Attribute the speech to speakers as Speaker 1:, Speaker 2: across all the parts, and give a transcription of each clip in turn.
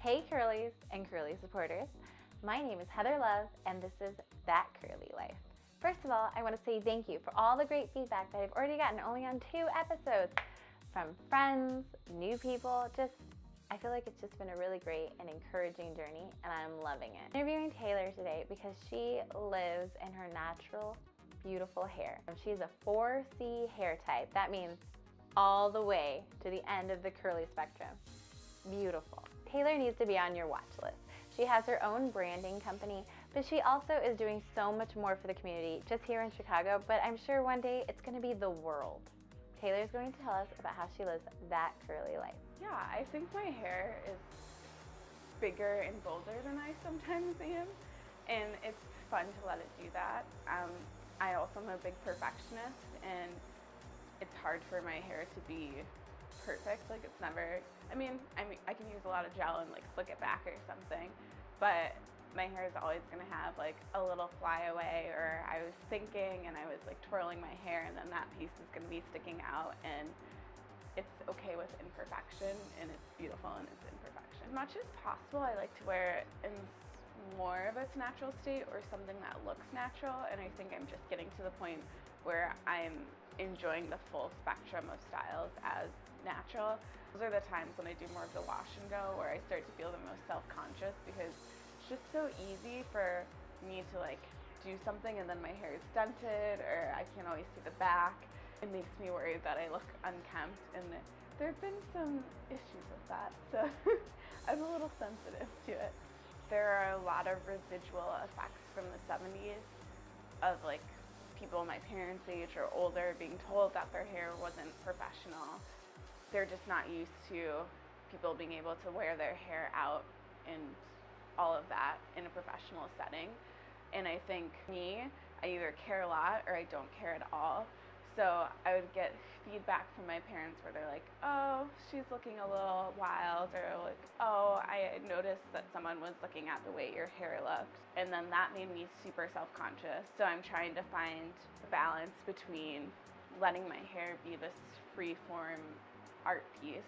Speaker 1: Hey curlies and curly supporters, my name is Heather Love and this is That Curly Life. First of all, I want to say thank you for all the great feedback that I've already gotten only on 2 episodes from friends, new people, I feel like it's just been a really great and encouraging journey and I'm loving it. I'm interviewing Taylor today because she lives in her natural, beautiful hair. She's a 4C hair type. That means all the way to the end of the curly spectrum. Beautiful. Taylor needs to be on your watch list. She has her own branding company, but she also is doing so much more for the community just here in Chicago, but I'm sure one day it's going to be the world. Taylor's going to tell us about how she lives that curly life.
Speaker 2: Yeah, I think my hair is bigger and bolder than I sometimes am, and it's fun to let it do that. I also am a big perfectionist, and it's hard for my hair to be perfect. Like it's never, I can use a lot of gel and like slick it back or something, but my hair is always gonna have like a little flyaway, or I was thinking and I was like twirling my hair and then that piece is gonna be sticking out, and it's okay with imperfection and it's beautiful in its imperfection. As much as possible, I like to wear it in more of its natural state or something that looks natural, and I think I'm just getting to the point where I'm enjoying the full spectrum of styles as natural. Those are the times when I do more of the wash and go where I start to feel the most self-conscious, because it's just so easy for me to like do something and then my hair is stunted or I can't always see the back. It makes me worried that I look unkempt, and there have been some issues with that, so I'm a little sensitive to it. There are a lot of residual effects from the 70s of like people my parents' age or older being told that their hair wasn't professional. They're just not used to people being able to wear their hair out and all of that in a professional setting. And I think I either care a lot or I don't care at all. So I would get feedback from my parents where they're like, oh, she's looking a little wild, or like, oh, I noticed that someone was looking at the way your hair looked. And then that made me super self-conscious. So I'm trying to find a balance between letting my hair be this free-form art piece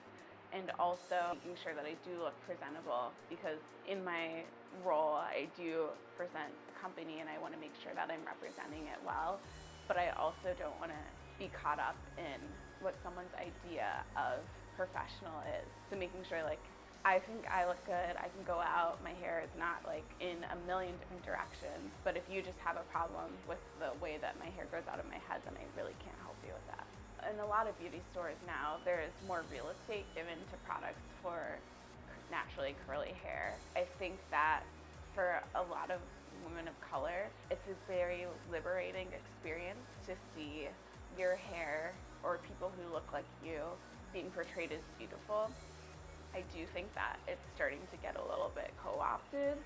Speaker 2: and also making sure that I do look presentable, because in my role I do present the company and I want to make sure that I'm representing it well. But I also don't want to be caught up in what someone's idea of professional is. So making sure like I think I look good, I can go out, my hair is not like in a million different directions, but if you just have a problem with the way that my hair grows out of my head, then I really can't help you with that. In a lot of beauty stores now, there is more real estate given to products for naturally curly hair. I think that for a lot of women of color, it's a very liberating experience to see your hair or people who look like you being portrayed as beautiful. I do think that it's starting to get a little bit co-opted.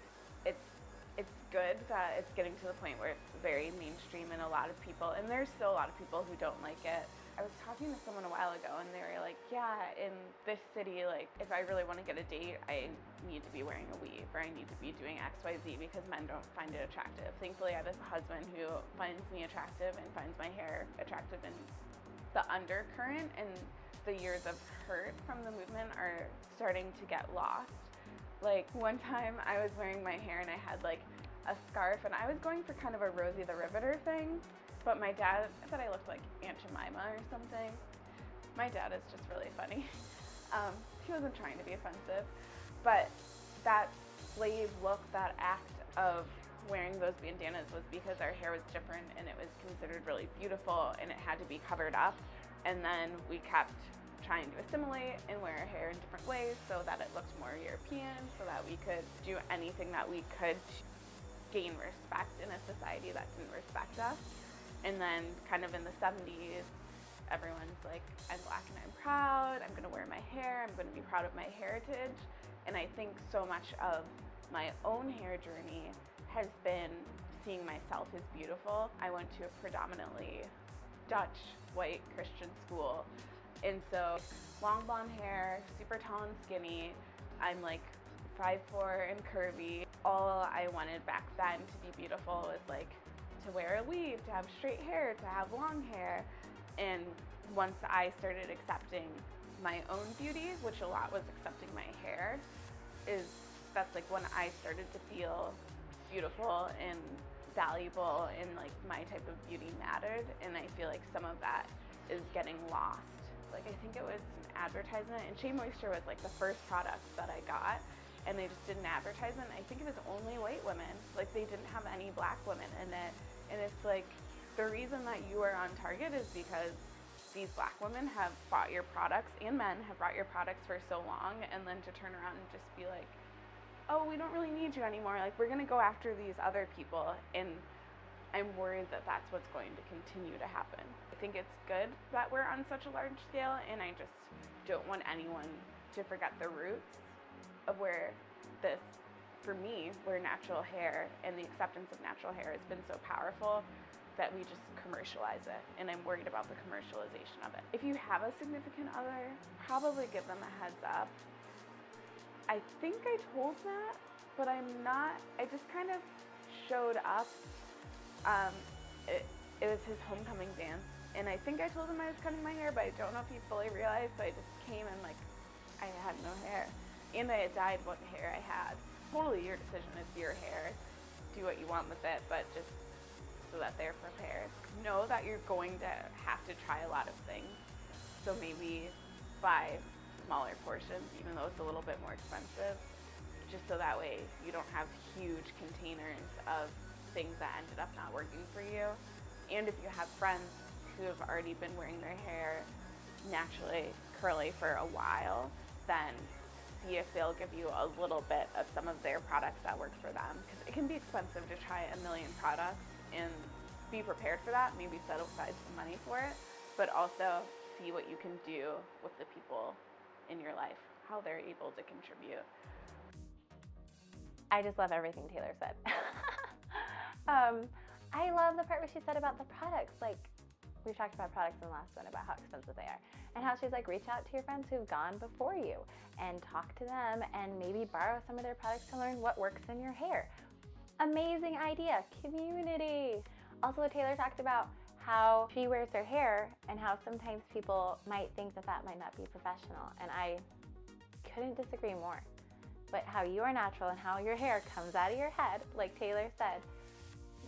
Speaker 2: It's good that it's getting to the point where it's very mainstream and a lot of people, and there's still a lot of people who don't like it. I was talking to someone a while ago and they were like, yeah, in this city, like if I really want to get a date, I need to be wearing a weave or I need to be doing XYZ because men don't find it attractive. Thankfully, I have a husband who finds me attractive and finds my hair attractive, and the undercurrent and the years of hurt from the movement are starting to get lost. Like one time I was wearing my hair and I had like a scarf and I was going for kind of a Rosie the Riveter thing, but my dad said I looked like Aunt Jemima or something. My dad is just really funny. He wasn't trying to be offensive, but that slave look, that act of wearing those bandanas was because our hair was different and it was considered really beautiful and it had to be covered up. And then we kept trying to assimilate and wear our hair in different ways so that it looked more European, so that we could do anything that we could to gain respect in a society that didn't respect us. And then kind of in the 70s, everyone's like, I'm black and I'm proud, I'm gonna wear my hair, I'm gonna be proud of my heritage. And I think so much of my own hair journey has been seeing myself as beautiful. I went to a predominantly Dutch, white Christian school. And so long blonde hair, super tall and skinny. I'm like 5'4" and curvy. All I wanted back then to be beautiful was like to wear a weave, to have straight hair, to have long hair. And once I started accepting my own beauty, which a lot was accepting my hair, that's like when I started to feel beautiful and valuable and like my type of beauty mattered, and I feel like some of that is getting lost. Like I think it was an advertisement, and Shea Moisture was like the first product that I got, and they just did an advertisement. I think it was only white women, like they didn't have any black women in it, and it's like the reason that you are on Target is because these black women have bought your products, and men have bought your products for so long, and then to turn around and just be like, oh, we don't really need you anymore, like we're gonna go after these other people, and I'm worried that that's what's going to continue to happen. I think it's good that we're on such a large scale, and I just don't want anyone to forget the roots of where this, for me, where natural hair and the acceptance of natural hair has been so powerful that we just commercialize it, and I'm worried about the commercialization of it. If you have a significant other, probably give them a heads up. I think I told Matt, but I'm not, I just kind of showed up. It was his homecoming dance, and I think I told him I was cutting my hair, but I don't know if he fully realized, so I just came and like, I had no hair. And I had dyed what hair I had. Totally your decision, it's your hair. Do what you want with it, but just so that they're prepared. Know that you're going to have to try a lot of things, so maybe buy smaller portions, even though it's a little bit more expensive, just so that way you don't have huge containers of things that ended up not working for you. And if you have friends who have already been wearing their hair naturally curly for a while, then see if they'll give you a little bit of some of their products that work for them, because it can be expensive to try a million products, and be prepared for that. Maybe set aside some money for it, but also see what you can do with the people in your life, how they're able to contribute.
Speaker 1: I just love everything Taylor said. I love the part where she said about the products. Like, we've talked about products in the last one, about how expensive they are, and how she's like, reach out to your friends who've gone before you and talk to them, and maybe borrow some of their products to learn what works in your hair. Amazing idea. Community. Also, Taylor talked about how she wears her hair and how sometimes people might think that that might not be professional, and I couldn't disagree more. But how you are natural and how your hair comes out of your head, like Taylor said,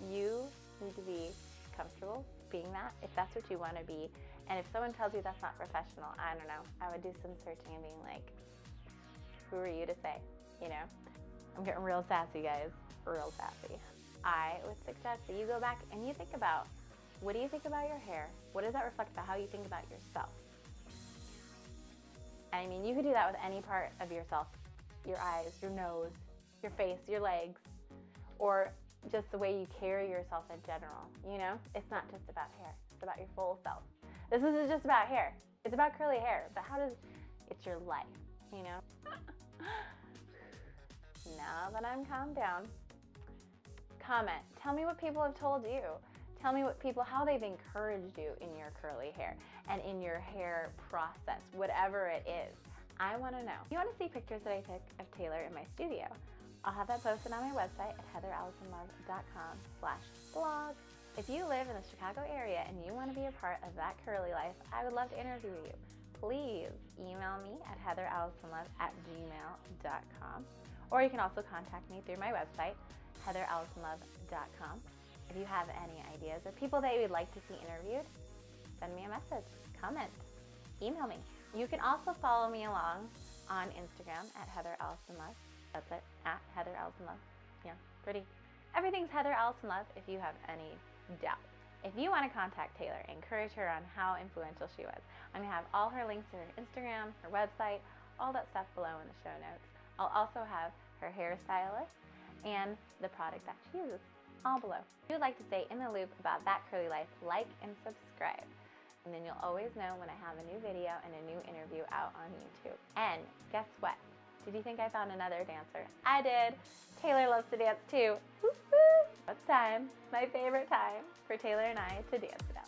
Speaker 1: you need to be comfortable being that, if that's what you want to be. And if someone tells you that's not professional, I don't know, I would do some searching and being like, who are you to say, you know? I'm getting real sassy, guys, real sassy. I would suggest that you go back and you think about, what do you think about your hair? What does that reflect about how you think about yourself? I mean, you could do that with any part of yourself, your eyes, your nose, your face, your legs, or just the way you carry yourself in general, you know? It's not just about hair, it's about your full self. This isn't just about hair, it's about curly hair, but it's your life, you know? Now that I'm calmed down, comment, tell me what people have told you. Tell me how they've encouraged you in your curly hair and in your hair process, whatever it is. I want to know. If you want to see pictures that I took of Taylor in my studio, I'll have that posted on my website at heatherallisonlove.com/blog. If you live in the Chicago area and you want to be a part of that curly life, I would love to interview you. Please email me at heatherallisonlove@gmail.com, or you can also contact me through my website, heatherallisonlove.com. If you have any ideas or people that you would like to see interviewed, send me a message, comment, email me. You can also follow me along on Instagram at heatherallisonlove. That's it, at heatherallisonlove. Yeah, pretty. Everything's Heather Allison Love if you have any doubt. If you want to contact Taylor, encourage her on how influential she was. I'm going to have all her links to her Instagram, her website, all that stuff below in the show notes. I'll also have her hairstylist and the product that she uses, all below. If you'd like to stay in the loop about that curly life, like and subscribe. And then you'll always know when I have a new video and a new interview out on YouTube. And guess what? Did you think I found another dancer? I did. Taylor loves to dance too. Woo-hoo! It's time, my favorite time, for Taylor and I to dance now.